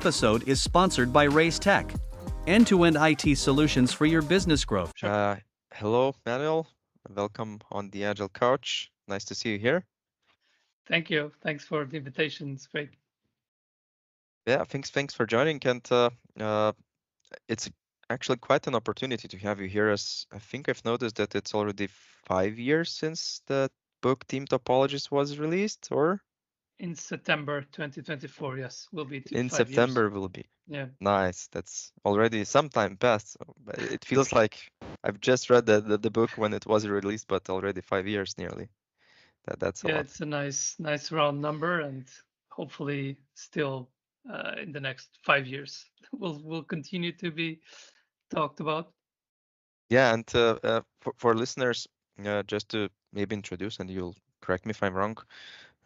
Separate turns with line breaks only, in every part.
episode is sponsored by Race Tech, end-to-end IT solutions for your business growth.
Hello, Manuel. Welcome on the Agile Couch. Nice to see you here.
Thank you. Thanks for the invitation. It's great.
Yeah, thanks for joining. And it's actually quite an opportunity to have you here, as I think I've noticed that it's already 5 years since the book Team Topologies was released, or?
In September 2024, yes, will be
In
5 years.
September will be.
Yeah.
Nice. That's already some time past. So it feels like I've just read the book when it was released, but already 5 years nearly. That's a lot.
It's a nice round number, and hopefully still in the next 5 years will continue to be talked about.
Yeah, and for listeners, just to maybe introduce, and you'll correct me if I'm wrong,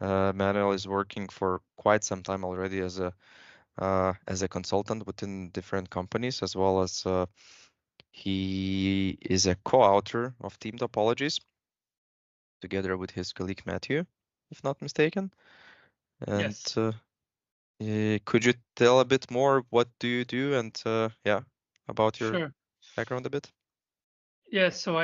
Manuel is working for quite some time already as a consultant within different companies, as well as he is a co-author of Team Topologies, together with his colleague Mathew, if not mistaken. And
Yes.
could you tell a bit more what do you do, and about your
Sure.
background a bit?
Yeah, so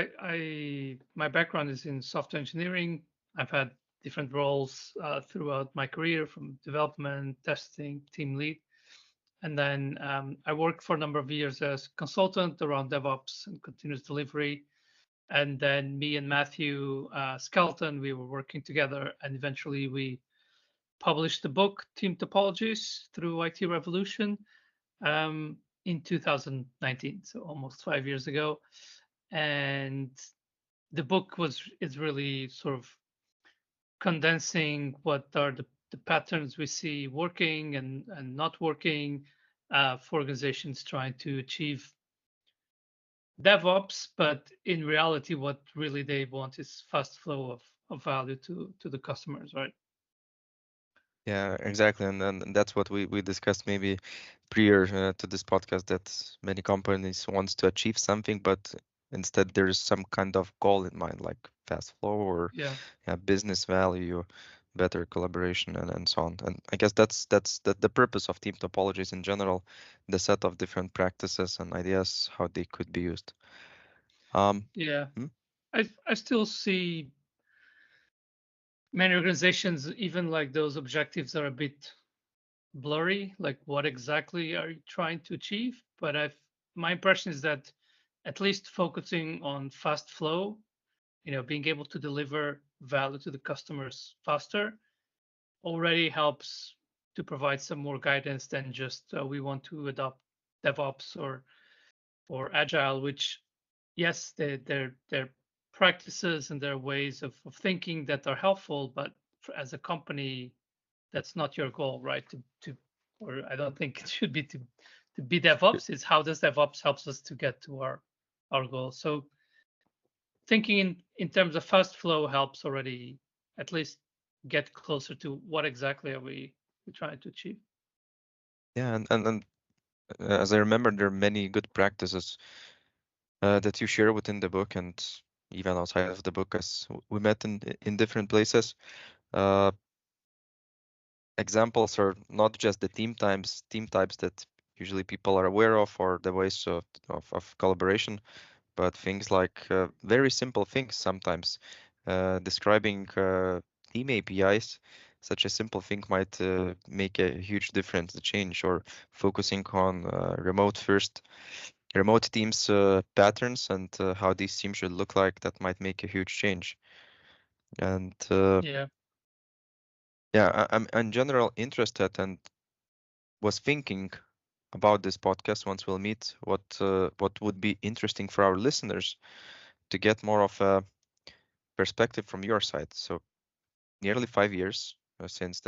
my background is in software engineering. I've had different roles throughout my career, from development, testing, team lead. And then I worked for a number of years as consultant around DevOps and continuous delivery. And then me and Mathew Skelton, we were working together, and eventually we published the book Team Topologies through IT Revolution in 2019, so almost 5 years ago. And the book is really sort of condensing what are the patterns we see working and not working for organizations trying to achieve DevOps, but in reality, what really they want is fast flow of value to the customers, right?
Yeah, exactly, and that's what we discussed maybe prior to this podcast, that many companies wants to achieve something, but instead there's some kind of goal in mind, like fast flow or
Yeah.
business value, better collaboration, and so on. And I guess that's the purpose of Team Topologies in general, the set of different practices and ideas, how they could be used.
Yeah.
Hmm?
I still see many organizations, even like those objectives are a bit blurry, like what exactly are you trying to achieve? But my impression is that at least focusing on fast flow, being able to deliver value to the customers faster already helps to provide some more guidance than just we want to adopt DevOps or Agile, which yes, they're practices and their ways of thinking that are helpful, but as a company, that's not your goal, right? Or I don't think it should be to be DevOps. It's how does DevOps helps us to get to our goal. So thinking in terms of fast flow helps already at least get closer to what exactly are we trying to achieve.
Yeah, and as I remember, there are many good practices that you share within the book, and even outside of the book, as we met in different places. Uh, Examples are not just the team types that usually people are aware of, or the ways of collaboration, but things like very simple things sometimes. Describing team APIs, such a simple thing might make a huge difference, the change, or focusing on remote teams patterns, and how these teams should look like, that might make a huge change. And
Yeah.
I'm in general interested, and was thinking about this podcast once we'll meet, what would be interesting for our listeners to get more of a perspective from your side. So nearly 5 years since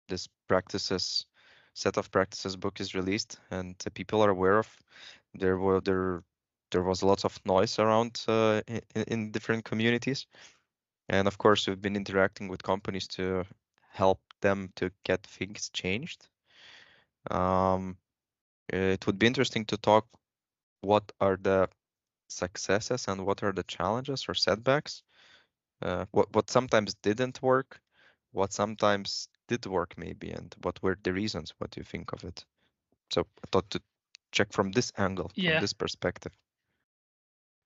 this practices set of practices book is released, and people are aware of. There was lots of noise around in different communities, and of course we've been interacting with companies to help them to get things changed. It would be interesting to talk what are the successes and what are the challenges or setbacks, what sometimes didn't work, what sometimes did work maybe, and what were the reasons. What do you think of it? So I thought to check from this angle, from
Yeah.
this perspective.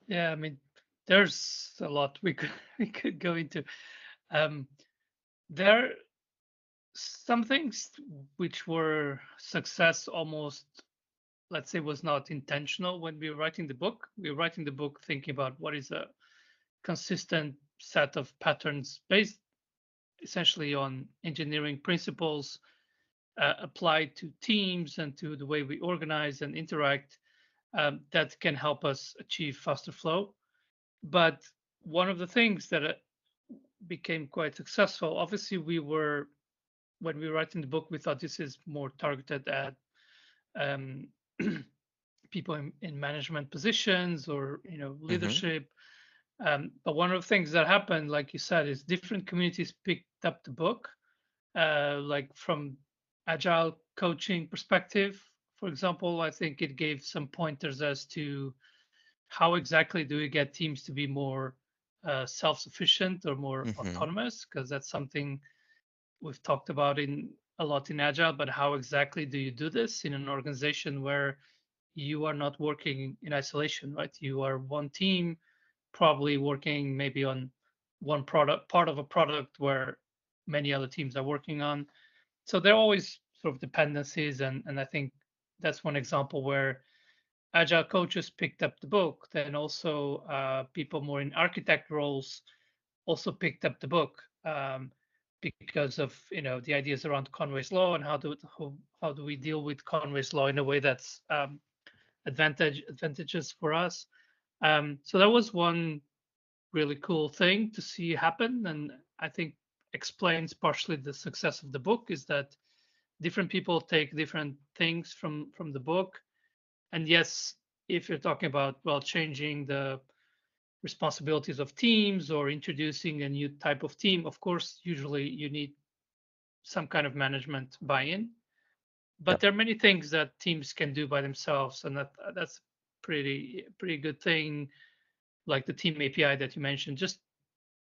Yeah, I mean, there's a lot we could go into. There are some things which were success almost, let's say, was not intentional when we were writing the book. We were writing the book thinking about what is a consistent set of patterns based essentially on engineering principles applied to teams and to the way we organize and interact that can help us achieve faster flow. But one of the things that became quite successful, obviously, when we were writing the book, we thought this is more targeted at um, people in management positions or leadership. But one of the things that happened, like you said, is different communities picked up the book, like from agile coaching perspective. For example, I think it gave some pointers as to how exactly do we get teams to be more self-sufficient or more autonomous, because that's something we've talked about in a lot in agile. But how exactly do you do this in an organization where you are not working in isolation, right? You are one team, probably working maybe on one part of a product where many other teams are working on. So there are always sort of dependencies, and I think that's one example where agile coaches picked up the book. Then also people more in architect roles also picked up the book because of the ideas around Conway's law and how do we deal with Conway's law in a way that's advantageous for us. So that was one really cool thing to see happen, and I think explains partially the success of the book is that different people take different things from the book. And yes, if you're talking about changing the responsibilities of teams or introducing a new type of team, of course usually you need some kind of management buy-in, but
Yep.
there are many things that teams can do by themselves, and that's pretty good thing, like the team API that you mentioned. Just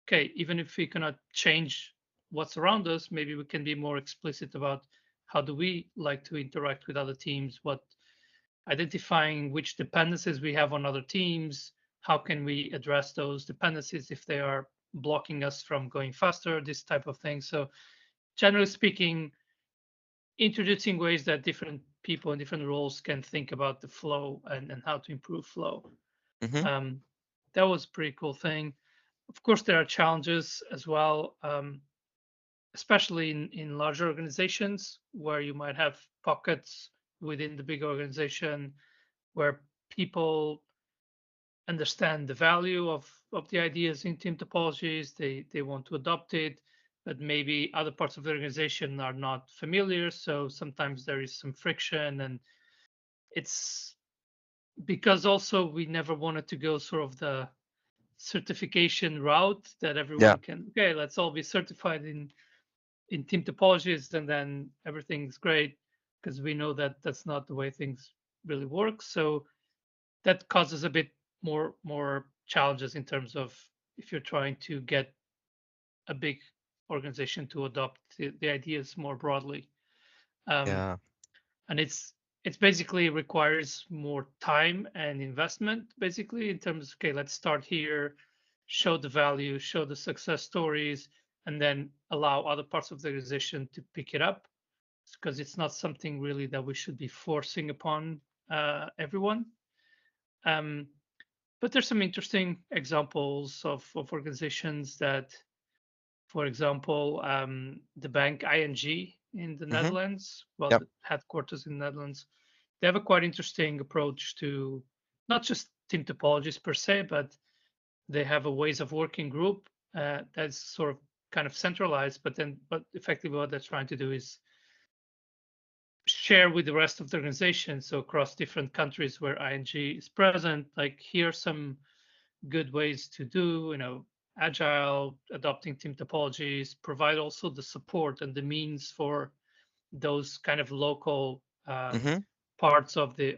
okay, even if we cannot change what's around us, maybe we can be more explicit about how do we like to interact with other teams, what identifying which dependencies we have on other teams, how can we address those dependencies if they are blocking us from going faster, this type of thing. So generally speaking, introducing ways that different people in different roles can think about the flow and how to improve flow. That was a pretty cool thing. Of course, there are challenges as well, especially in larger organizations where you might have pockets within the big organization where people understand the value of the ideas in team topologies. They want to adopt it, but maybe other parts of the organization are not familiar. So sometimes there is some friction, and it's because also we never wanted to go sort of the certification route that everyone can, okay, let's all be certified in team topologies and then everything's great, because we know that that's not the way things really work. So that causes a bit more challenges in terms of if you're trying to get a big organization to adopt the ideas more broadly.
Yeah.
And it's basically requires more time and investment, basically, in terms of, okay, let's start here, show the value, show the success stories, and then allow other parts of the organization to pick it up, because it's not something really that we should be forcing upon everyone. But there's some interesting examples of organizations that, for example, the bank ING in the Netherlands, well,
Yep.
the headquarters in the Netherlands, they have a quite interesting approach to not just team topologies per se, but they have a ways of working group that's sort of kind of centralized, but effectively what they're trying to do is share with the rest of the organization. So across different countries where ING is present, like here are some good ways to do, agile, adopting team topologies, provide also the support and the means for those kind of local parts of the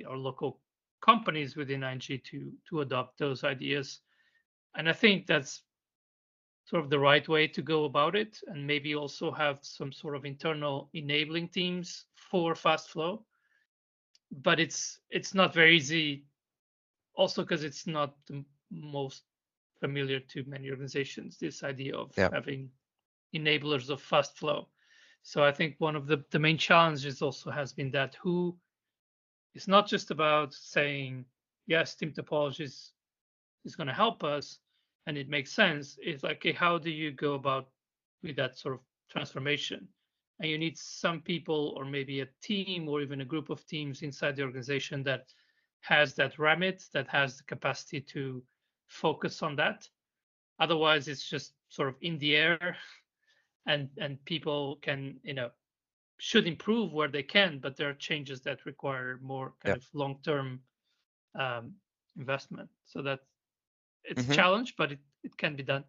or local companies within ING to adopt those ideas. And I think that's sort of the right way to go about it, and maybe also have some sort of internal enabling teams for fast flow. but it's not very easy. Also, because it's not the most familiar to many organizations. This idea of
Yeah.
having enablers of fast flow. So I think one of the main challenges also has been that who it's not just about saying yes, Team Topologies is going to help us and it makes sense. It's like, okay, how do you go about with that sort of transformation? And you need some people or maybe a team or even a group of teams inside the organization that has that remit, that has the capacity to focus on that. Otherwise, it's just sort of in the air, and people can, should improve where they can, but there are changes that require more kind
Yeah.
of long-term um, investment. So that it's a
Mm-hmm.
challenge, but it can be done.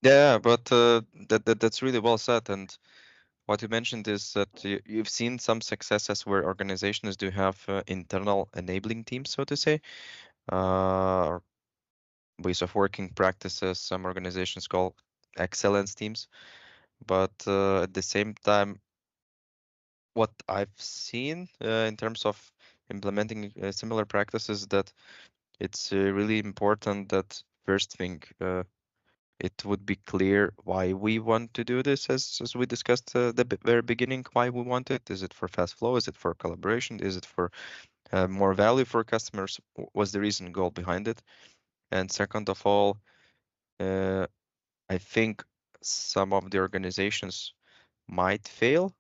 Yeah, but that's really well said. And what you mentioned is that you've seen some successes where organizations do have internal enabling teams, so to say, or ways of working practices. Some organizations call excellence teams. But at the same time, what I've seen in terms of implementing similar practices, that it's really important that first thing, it would be clear why we want to do this, as we discussed the very beginning, why we want it. Is it for fast flow? Is it for collaboration? Is it for more value for customers? Was the reason goal behind it? And second of all, I think some of the organizations might fail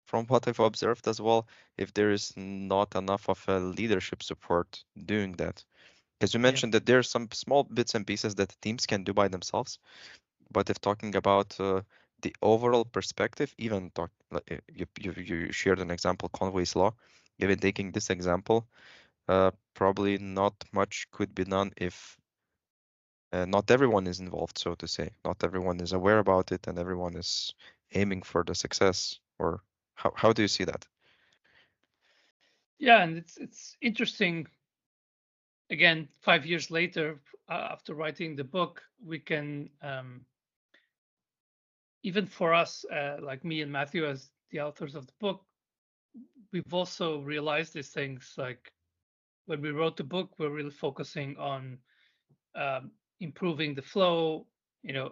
from what I've observed as well, if there is not enough of a leadership support doing that. Because you
Yeah.
mentioned that there are some small bits and pieces that teams can do by themselves, but if talking about the overall perspective, even you shared an example, Conway's Law, even taking this example, probably not much could be done if not everyone is involved, so to say. Not everyone is aware about it, and everyone is aiming for the success. Or how do you see that?
Yeah, and it's interesting. Again, 5 years later, after writing the book, we can even for us, like me and Mathew, as the authors of the book, we've also realized these things. Like when we wrote the book, we're really focusing on improving the flow,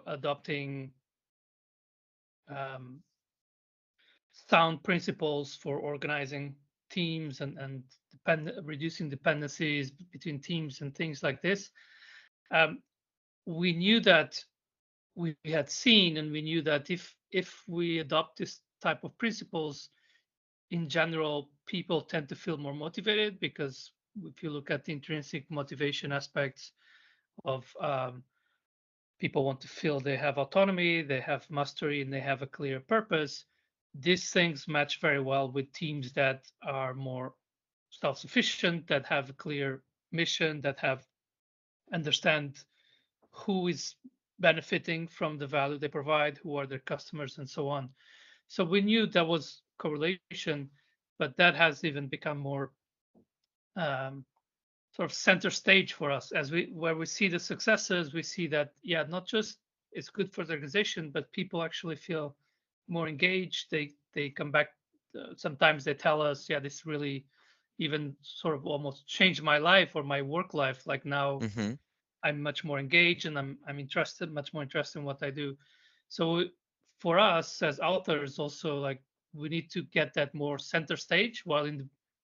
adopting um, sound principles for organizing teams and reducing dependencies between teams and things like this. Um, we knew that we had seen, and we knew that if we adopt this type of principles, in general, people tend to feel more motivated because if you look at the intrinsic motivation aspects of people want to feel they have autonomy, they have mastery, and they have a clear purpose. These things match very well with teams that are more self-sufficient, that have a clear mission, that have understand who is benefiting from the value they provide, who are their customers, and so on. So we knew that was correlation, but that has even become more um, sort of center stage for us as where we see the successes. We see that not just it's good for the organization, but people actually feel more engaged. They come back. Sometimes they tell us, this really even sort of almost changed my life or my work life. Like now
Mm-hmm.
I'm much more engaged and I'm interested, much more interested in what I do. So for us as authors, also like we need to get that more center stage. While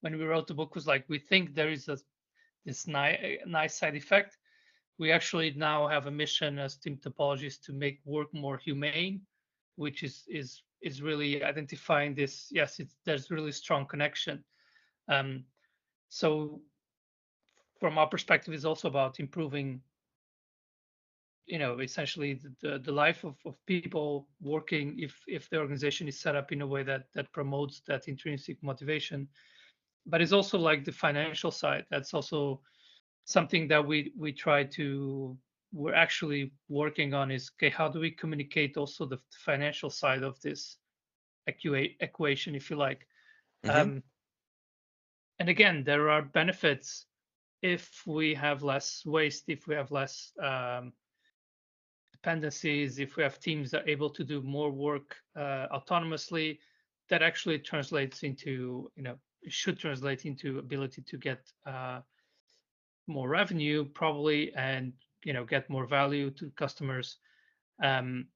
when we wrote the book was like we think there is this nice side effect. We actually now have a mission as Team Topologies to make work more humane, which is really identifying this. Yes, there's really strong connection. Um, so from our perspective, it's also about improving essentially the life of people working if the organization is set up in a way that promotes that intrinsic motivation. But it's also like the financial side. That's also something that we're actually working on is, okay, how do we communicate also the financial side of this equation, if you like.
Mm-hmm.
um, and again, there are benefits if we have less waste, if we have less dependencies, if we have teams that are able to do more work autonomously. That actually translates into should translate into ability to get more revenue probably, and get more value to customers. Um,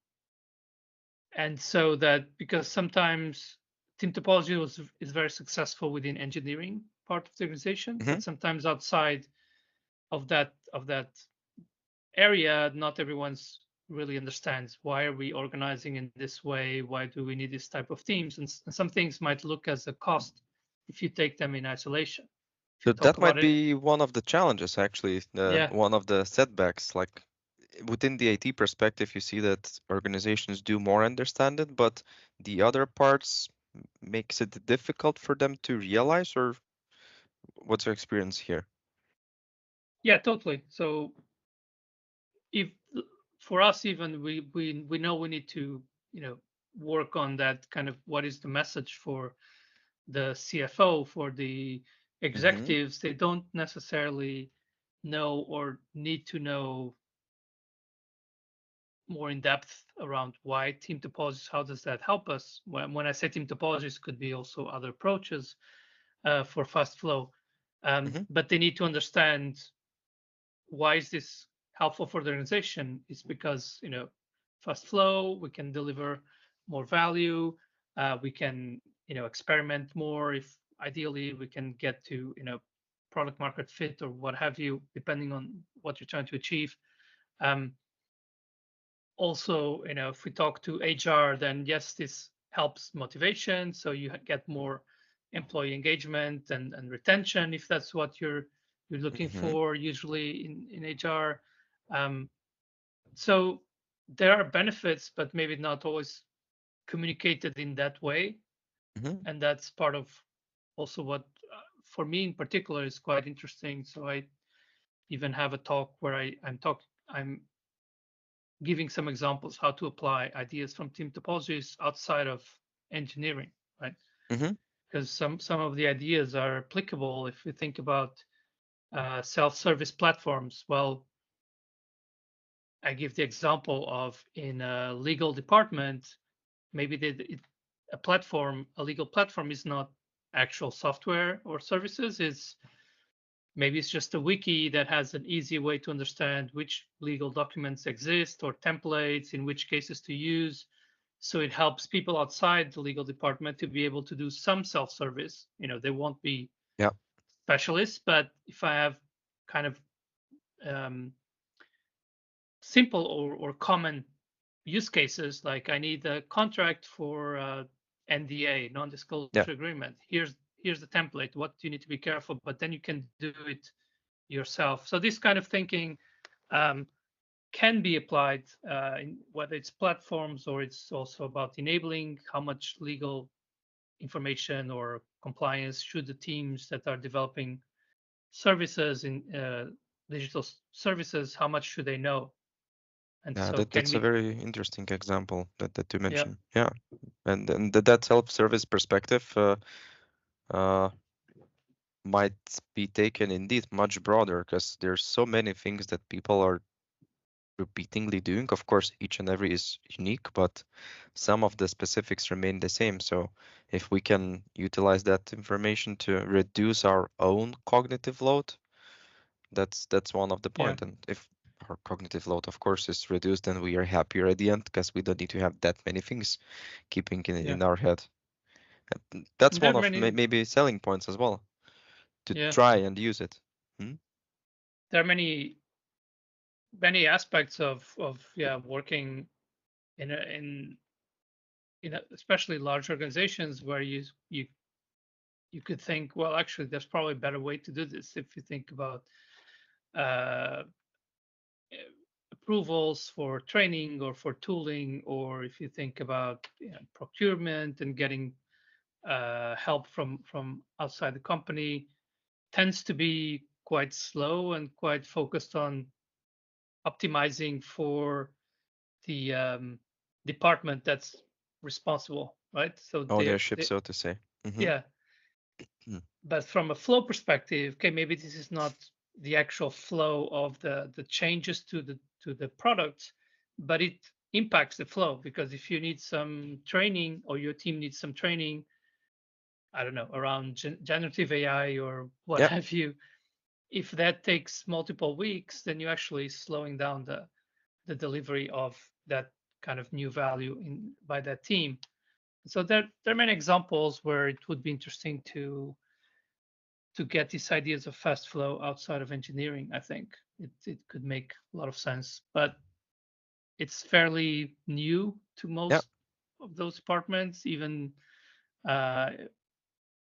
and so that, because sometimes Team Topology is very successful within engineering part of the organization,
Mm-hmm.
but sometimes outside of that area, not everyone's really understands why are we organizing in this way, why do we need this type of teams, and some things might look as a cost if you take them in isolation. If you
So
talk
that
about
might
it,
be one of the challenges, actually,
yeah,
one of the setbacks. Like within the IT perspective, you see that organizations do more understand it, but the other parts makes it difficult for them to realize, or what's your experience here?
yeah, totally. So if for us, even we know we need to work on that kind of, what is the message for the CFO, for the
Mm-hmm.
executives. They don't necessarily know or need to know more in depth around why team topologies, how does that help us. When I say team topologies, could be also other approaches for fast flow,
Mm-hmm.
but they need to understand why is this helpful for the organization. It's because fast flow, we can deliver more value, we can experiment more. If ideally we can get to product market fit or what have you, depending on what you're trying to achieve. um, Also, if we talk to HR, then yes, this helps motivation, so you get more employee engagement and retention, if that's what you're looking
Mm-hmm.
for usually in HR. um, so there are benefits, but maybe not always communicated in that way.
Mm-hmm.
And that's part of also what for me in particular is quite interesting. So I even have a talk where I'm giving some examples how to apply ideas from team topologies outside of engineering, right?
Mm-hmm.
Because some of the ideas are applicable if we think about self-service platforms. Well, I give the example of in a legal department, maybe a legal platform is not actual software or services. Maybe it's just a wiki that has an easy way to understand which legal documents exist or templates, in which cases to use. So it helps people outside the legal department to be able to do some self-service. They won't be
Yeah.
specialists, but if I have kind of um, simple or common use cases, like I need a contract for NDA,
Yeah.
non-disclosure agreement. Here's the template. What do you need to be careful? But then you can do it yourself. So this kind of thinking um, can be applied in whether it's platforms or it's also about enabling how much legal information or compliance should the teams that are developing services in digital services, how much should they know? And
Yeah,
so can
that's a
we,
very interesting example that you
yeah,
mentioned. Yeah, and that self-service perspective uh, might be taken indeed much broader, because there's so many things that people are repeatedly doing. Of course, each and every is unique, but some of the specifics remain the same. So if we can utilize that information to reduce our own cognitive load, that's one of the
yeah,
point. And if our cognitive load, of course, is reduced, then we are happier at the end, because we don't need to have that many things keeping
yeah.
in our head. And that's
And there
one
are
of
many,
maybe selling points as well, to
yeah,
try and use it. Hmm?
there are many aspects of yeah, working in especially large organizations where you could think, well, actually, there's probably a better way to do this. If you think about uh, approvals for training or for tooling, or if you think about procurement and getting help from outside the company, tends to be quite slow and quite focused on optimizing for the department that's responsible, right? So
Ownership, so to say. Hmm.
yeah. But from a flow perspective, okay, maybe this is not the actual flow of the changes to the product, but it impacts the flow, because if you need some training or your team needs some training, I don't know, around generative AI or what
Yep.
have you, if that takes multiple weeks, then you're actually slowing down the delivery of that kind of new value by that team. So there are many examples where it would be interesting to get these ideas of fast flow outside of engineering. I think it could make a lot of sense, but it's fairly new to
Yep.
most of those departments, even uh,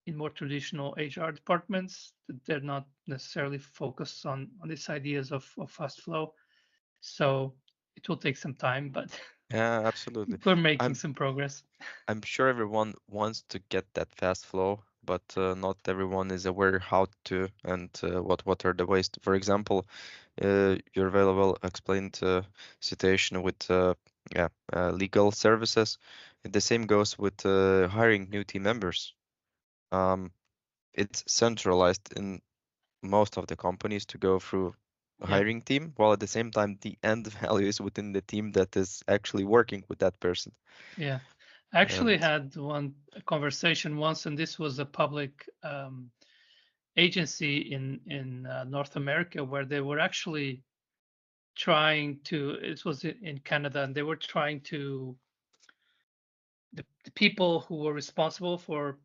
in more traditional HR departments. They're not necessarily focused on these ideas of fast flow. So it will take some time, but
Yeah, absolutely.
we're making
I'm
some progress.
I'm sure everyone wants to get that fast flow, but not everyone is aware how to and what are the ways. For example, your very well explained situation with legal services. The same goes with hiring new team members. Um, it's centralized in most of the companies to go through a
Yeah,
hiring team, while at the same time the end value is within the team that is actually working with that person.
yeah. I actually
And
had one conversation once, and this was a public agency in North America where they were actually trying to. It was in Canada, and they were trying to the people who were responsible for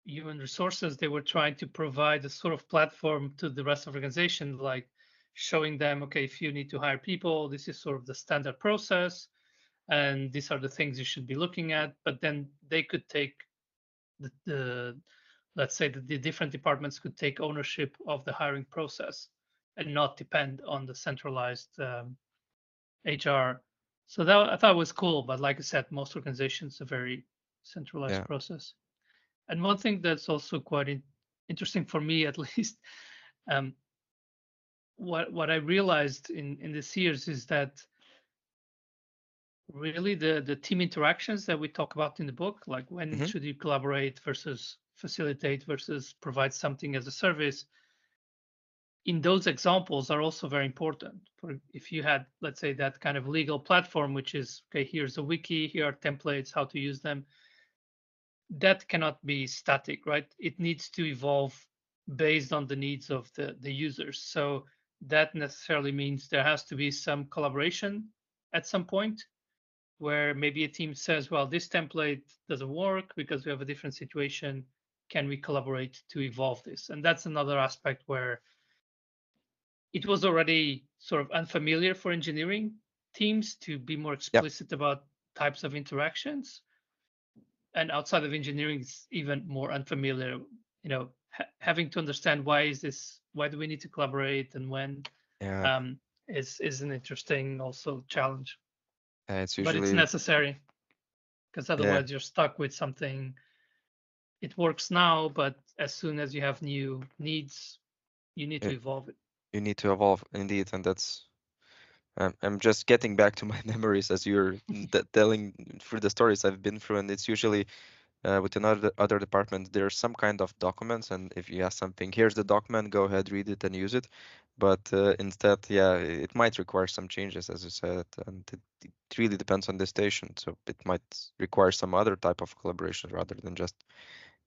human resources, they were trying to provide a sort of platform to the rest of the organization, like showing them, okay, if you need to hire people, this is sort of the standard process, and these are the things you should be looking at. But then they could take the let's say that the different departments could take ownership of the hiring process and not depend on the centralized HR. So that I thought was cool, but like I said, most organizations are very centralized
yeah.
process. And one thing that's also quite interesting for me, at least, um, what I realized in this years is that really the team interactions that we talk about in the book, like when
Hmm.
should you collaborate versus facilitate versus provide something as a service, in those examples are also very important. For if you had, let's say, that kind of legal platform, which is okay, here's a wiki, here are templates, how to use them, that cannot be static, right? It needs to evolve based on the needs of the users. So that necessarily means there has to be some collaboration at some point where maybe a team says, well, this template doesn't work because we have a different situation. Can we collaborate to evolve this? And that's another aspect where it was already sort of unfamiliar for engineering teams to be more
Yep.
explicit about types of interactions, and outside of engineering is even more unfamiliar, having to understand why do we need to collaborate, and when,
Yeah.
um, is an interesting also challenge,
It's
but it's
usually
necessary because
yeah.
otherwise you're stuck with something. It works now, but as soon as you have new needs, you need
You,
to evolve it.
you need to evolve indeed, and that's I'm just getting back to my memories as you're telling through the stories I've been through, and it's usually with another other department. There's some kind of documents, and if you ask something, here's the document, go ahead, read it, and use it. But instead, yeah, it might require some changes, as you said, and it really depends on the station. So it might require some other type of collaboration rather than just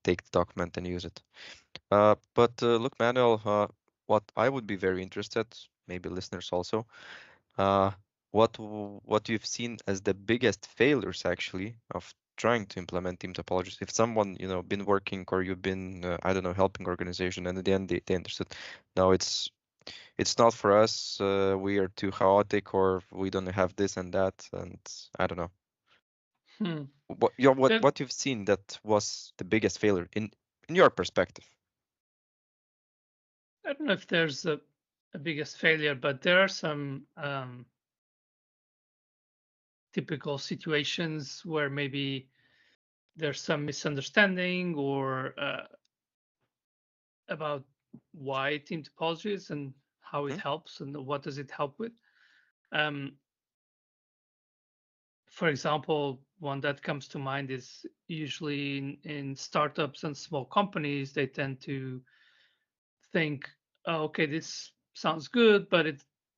take the document and use it. But look, Manuel, what I would be very interested, maybe listeners also, uh, what you've seen as the biggest failures actually of trying to implement team topologies. If someone, been working or you've been, I don't know, helping organization, and at the end they understood, no, it's not for us. We are too chaotic, or we don't have this and that, and I don't know.
Hmm.
What you've seen that was the biggest failure in your perspective.
I don't know if there's a biggest failure, but there are some typical situations where maybe there's some misunderstanding or about why team topologies and how it
Hmm?
helps and what does it help with. Um, for example, one that comes to mind is usually in startups and small companies, they tend to think, oh, okay, this sounds good, but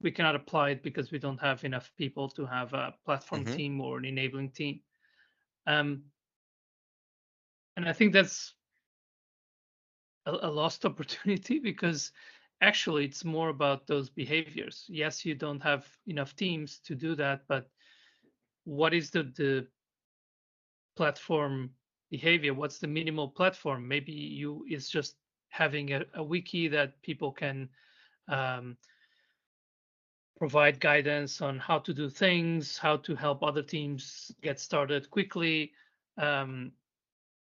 we cannot apply it because we don't have enough people to have a platform
Hmm.
team or an enabling team. Um, And I think that's a lost opportunity because actually it's more about those behaviors. Yes, you don't have enough teams to do that, but what is the platform behavior? What's the minimal platform? Maybe you is just having a wiki that people can um, provide guidance on how to do things, how to help other teams get started quickly. Um,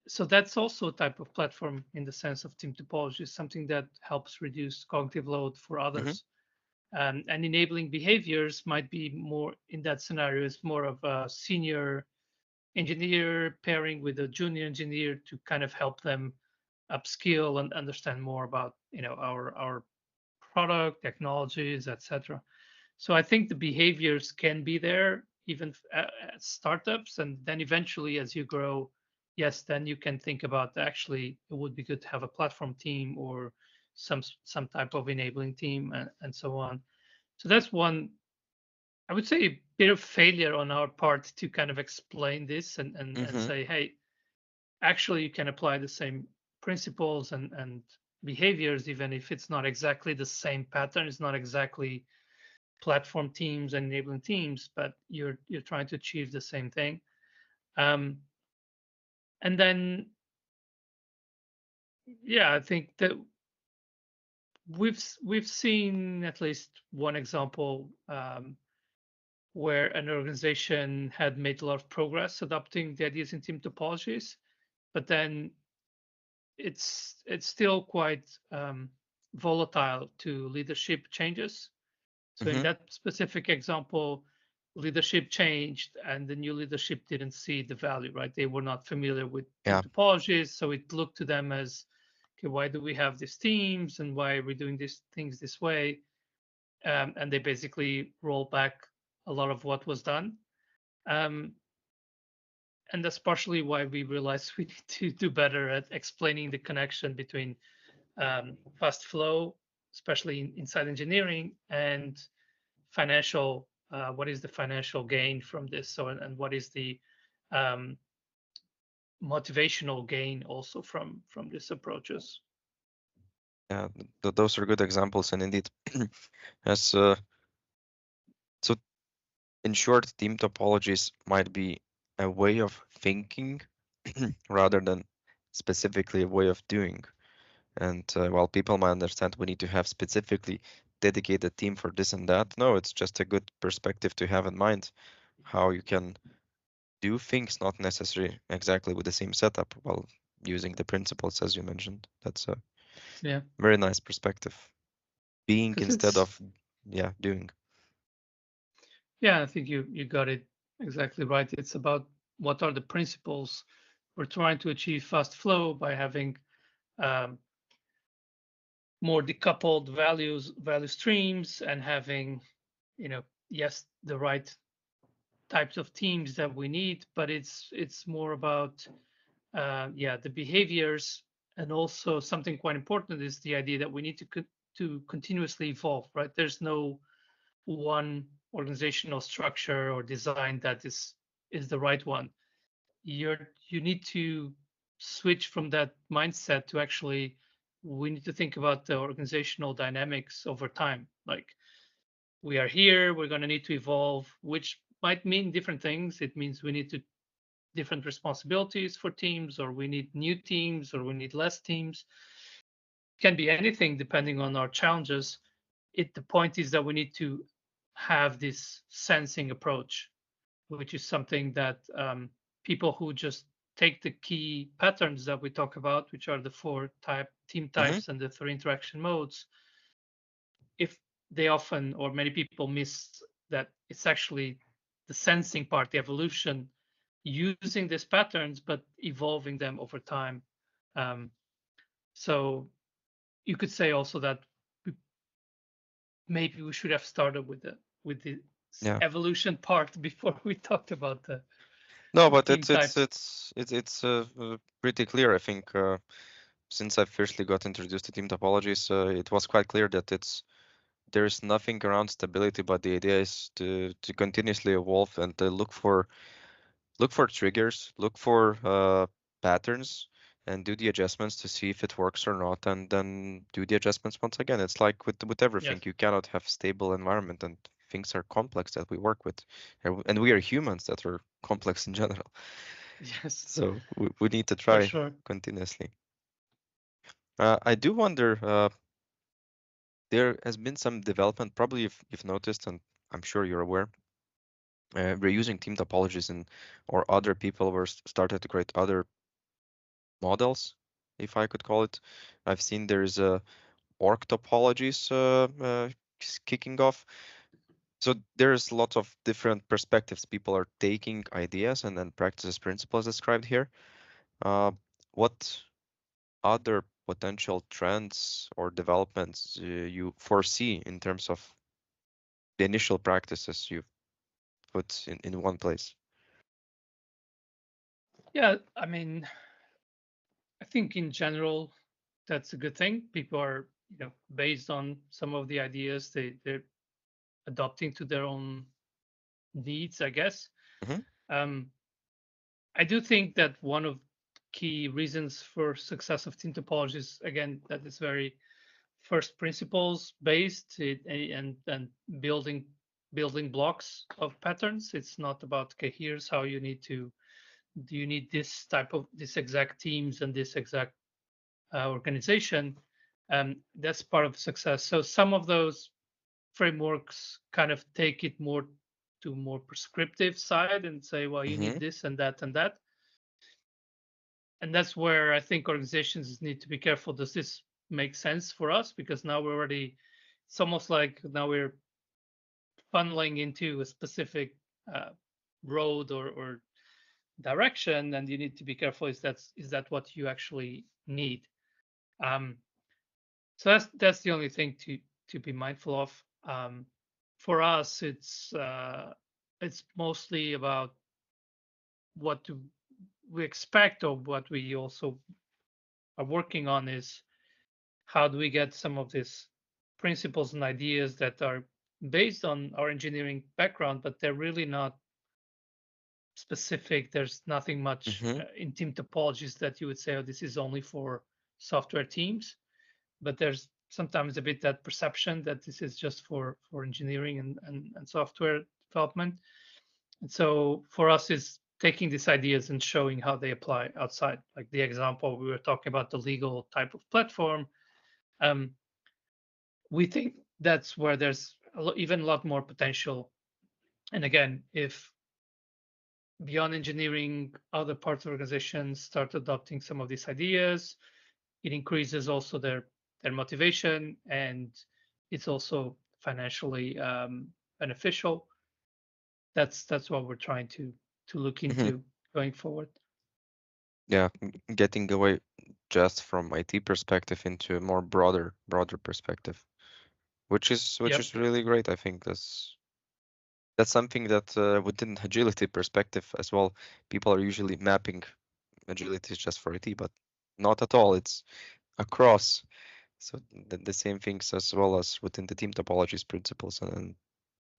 so that's also a type of platform in the sense of team topology, something that helps reduce cognitive load for
Mm-hmm.
others. And enabling behaviors might be more in that scenario is more of a senior engineer pairing with a junior engineer to kind of help them upskill and understand more about our product technologies, etc. So I think the behaviors can be there even at startups, and then eventually as you grow, yes, then you can think about actually it would be good to have a platform team or some type of enabling team and so on. So that's one, I would say, a bit of failure on our part to kind of explain this and
Mm-hmm.
say, hey, actually you can apply the same principles and behaviors even if it's not exactly the same pattern, it's not exactly platform teams and enabling teams, but you're trying to achieve the same thing. Um, and then, yeah, I think that we've seen at least one example where an organization had made a lot of progress adopting the ideas in team topologies, but then it's still quite volatile to leadership changes. So in
Mm-hmm.
that specific example, leadership changed and the new leadership didn't see the value, right? They were not familiar with team
Yeah.
topologies. So it looked to them as, okay, why do we have these teams and why are we doing these things this way? And they basically roll back a lot of what was done. Um, and that's partially why we realized we need to do better at explaining the connection between fast flow, especially inside engineering, and financial. What is the financial gain from this? So, and what is the um, motivational gain also from these approaches?
Yeah. Those are good examples, and indeed, as so in short, team topologies might be a way of thinking rather than specifically a way of doing. And while people might understand we need to have specifically dedicated team for this and that, no, it's just a good perspective to have in mind how you can do things not necessarily exactly with the same setup while using the principles as you mentioned. That's a
Yeah,
very nice perspective. Being
because
instead
it's
of doing.
yeah, I think you got it exactly right. It's about what are the principles we're trying to achieve fast flow by having um, more decoupled value streams and having yes the right types of teams that we need, but it's more about yeah the behaviors, and also something quite important is the idea that we need to continuously evolve, right? There's no one organizational structure or design that is the right one. You need to switch from that mindset to actually we need to think about the organizational dynamics over time. Like we are here, we're going to need to evolve, which might mean different things. It means we need to different responsibilities for teams, or we need new teams, or we need less teams. It can be anything depending on our challenges. The point is that we need to have this sensing approach, which is something that people who just take the key patterns that we talk about, which are the four team
Hmm.
types and the three interaction modes, if they often or many people miss that it's actually the sensing part, the evolution, using these patterns but evolving them over time. Um, so you could say also that maybe we should have started with the
Yeah.
evolution part before we talked about
No,
the
but
team types.
it's pretty clear. I think since I firstly got introduced to team topologies, it was quite clear that there's nothing around stability, but the idea is to continuously evolve and to look for triggers, look for patterns, and do the adjustments to see if it works or not, and then do the adjustments once again. It's like with everything,
Yes.
you cannot have stable environment, and things are complex that we work with, and we are humans that are complex in general.
Yes.
So we need to
For
try
sure.
continuously. I do wonder, there has been some development, probably if you've noticed, and I'm sure you're aware, we're using team topologies, and or other people were started to create other models, if I could call it. I've seen there's a org topologies kicking off. So there's lots of different perspectives. People are taking ideas and then practices principles described here. What other potential trends or developments you foresee in terms of the initial practices you've put in one place?
Yeah, I mean, I think in general, that's a good thing. People are, based on some of the ideas they're adopting to their own needs, I guess.
Hmm.
Um, I do think that one of key reasons for success of team topologies, again, that is very first principles based and building blocks of patterns. It's not about, okay, here's how you need to do you need this exact teams and this exact organization. That's part of success. So some of those frameworks kind of take it more to more prescriptive side and say, well, you need
Hmm.
this and that and that. And that's where I think organizations need to be careful. Does this make sense for us? Because now we're already, it's almost like now we're funneling into a specific uh, road or direction, and you need to be careful. Is that what you actually need? Um, so that's the only thing to be mindful of. For us, it's mostly about what do we expect, or what we also are working on is how do we get some of these principles and ideas that are based on our engineering background, but they're really not specific. There's nothing much
Hmm.
in team topologies that you would say, oh, this is only for software teams. But there's sometimes a bit that perception that this is just for engineering and software development. And so for us, is taking these ideas and showing how they apply outside. Like the example we were talking about, the legal type of platform. Um, we think that's where there's even a lot more potential. And again, if beyond engineering, other parts of organizations start adopting some of these ideas, it increases also their motivation, and it's also financially beneficial. That's what we're trying to look
Hmm.
into going forward.
Yeah, getting away just from IT perspective into a more broader perspective, which
Yep.
is really great. I think that's something that within agility perspective as well, people are usually mapping agility is just for IT, but not at all. It's across. So the same things as well as within the team topologies principles and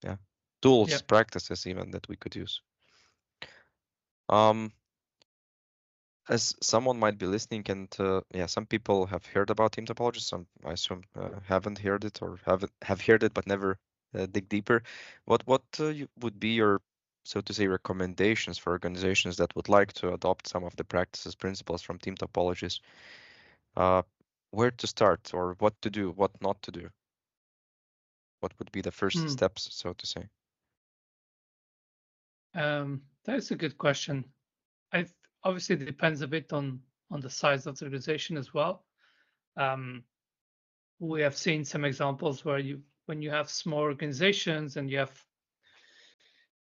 yeah, tools,
Yep.
practices even that we could use. Um, as someone might be listening, and yeah, some people have heard about team topologies, some I assume haven't heard it or have heard it but never dig deeper. What would be your, so to say, recommendations for organizations that would like to adopt some of the practices, principles from team topologies? Uh, where to start or what to do, what not to do? What would be the first
Hmm.
steps, so to say?
That's a good question. I Obviously it depends a bit on the size of the organization as well. Um, we have seen some examples where when you have small organizations and you have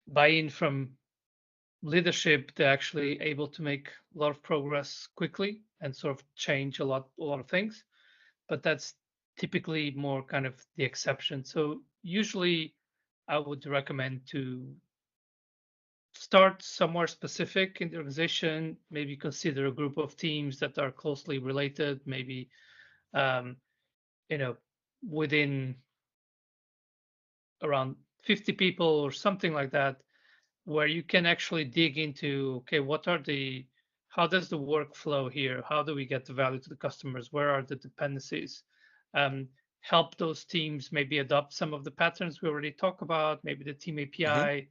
buy-in from leadership, they're actually able to make a lot of progress quickly and sort of change a lot of things. But that's typically more kind of the exception. So usually I would recommend to start somewhere specific in the organization, maybe consider a group of teams that are closely related, maybe um, you know within around 50 people or something like that, where you can actually dig into, okay, how does the workflow here? How do we get the value to the customers? Where are the dependencies? Help those teams maybe adopt some of the patterns we already talked about, maybe the team API,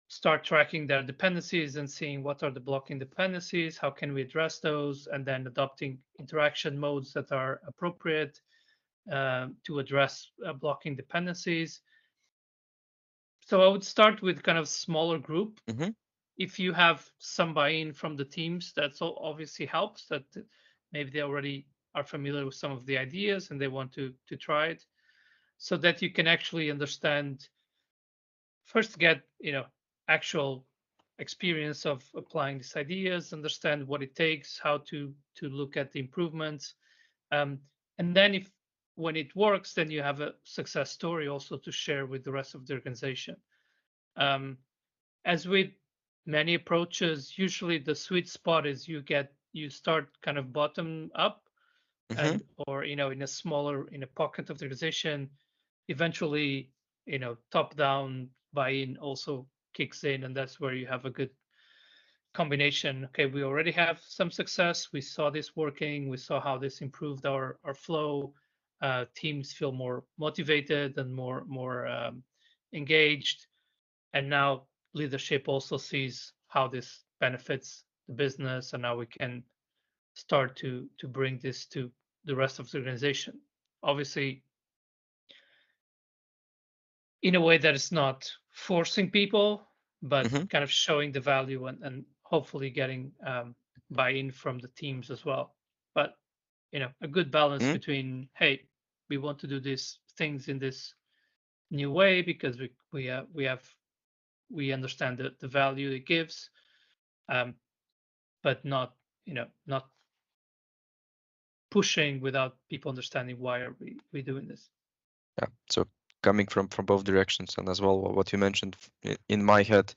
start tracking their dependencies and seeing what are the blocking dependencies, how can we address those, and then adopting interaction modes that are appropriate to address blocking dependencies. So I would start with kind of smaller group. If you have some buy-in from the teams, that obviously helps, that maybe they already are familiar with some of the ideas and they want to try it, so that you can actually understand, first get actual experience of applying these ideas, understand what it takes, how to look at the improvements, and then when it works, then you have a success story also to share with the rest of the organization. As with many approaches, usually the sweet spot is you start kind of bottom up, and or in a pocket of the organization. Eventually, top down buy-in also kicks in, and that's where you have a good combination. Okay, we already have some success. We saw this working. We saw how this improved our flow. Teams feel more motivated and more engaged, and now leadership also sees how this benefits the business, and now we can start to bring this to the rest of the organization. Obviously, in a way that is not forcing people, but kind of showing the value and hopefully getting buy-in from the teams as well. But a good balance between, hey, we want to do these things in this new way because we understand the value it gives, but not pushing without people understanding why are we doing this.
Yeah, so coming from both directions, and as well what you mentioned in my head,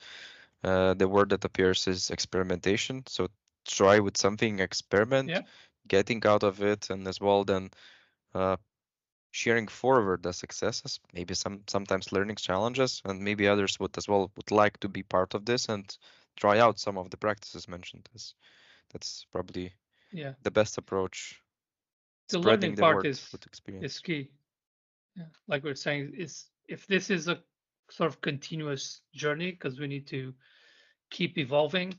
the word that appears is experimentation. So try with something, experiment, getting out of it, and as well then sharing forward the successes, maybe sometimes learning challenges, and maybe others would like to be part of this and try out some of the practices mentioned. That's probably the best approach.
The learning part is key. Yeah, like we're saying, is if this is a sort of continuous journey, because we need to keep evolving,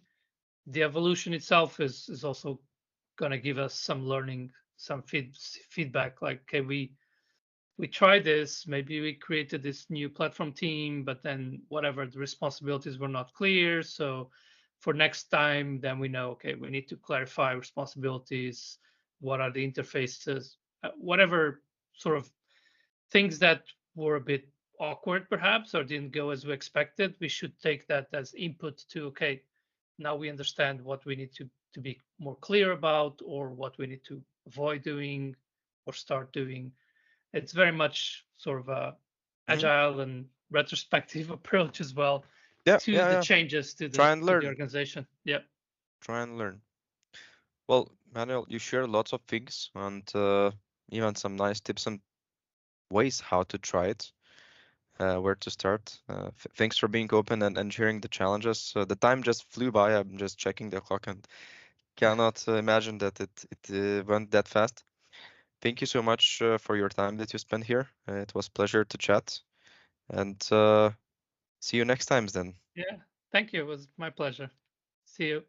the evolution itself is also going to give us some learning, some feedback. Like, okay, we tried this, maybe we created this new platform team, but then whatever, the responsibilities were not clear. So for next time, then we know, okay, we need to clarify responsibilities. What are the interfaces? Whatever sort of things that were a bit awkward perhaps or didn't go as we expected, we should take that as input to, okay, now we understand what we need to be more clear about, or what we need to avoid doing or start doing. It's very much sort of a agile and retrospective approach as well to the changes to the organization. Yeah.
Try and learn. Well, Manuel, you shared lots of things and even some nice tips and ways how to try it, where to start. Thanks for being open and sharing the challenges. The time just flew by. I'm just checking the clock and cannot imagine that it went that fast. Thank you so much for your time that you spent here. It was a pleasure to chat, and see you next time then.
Yeah, thank you. It was my pleasure. See you.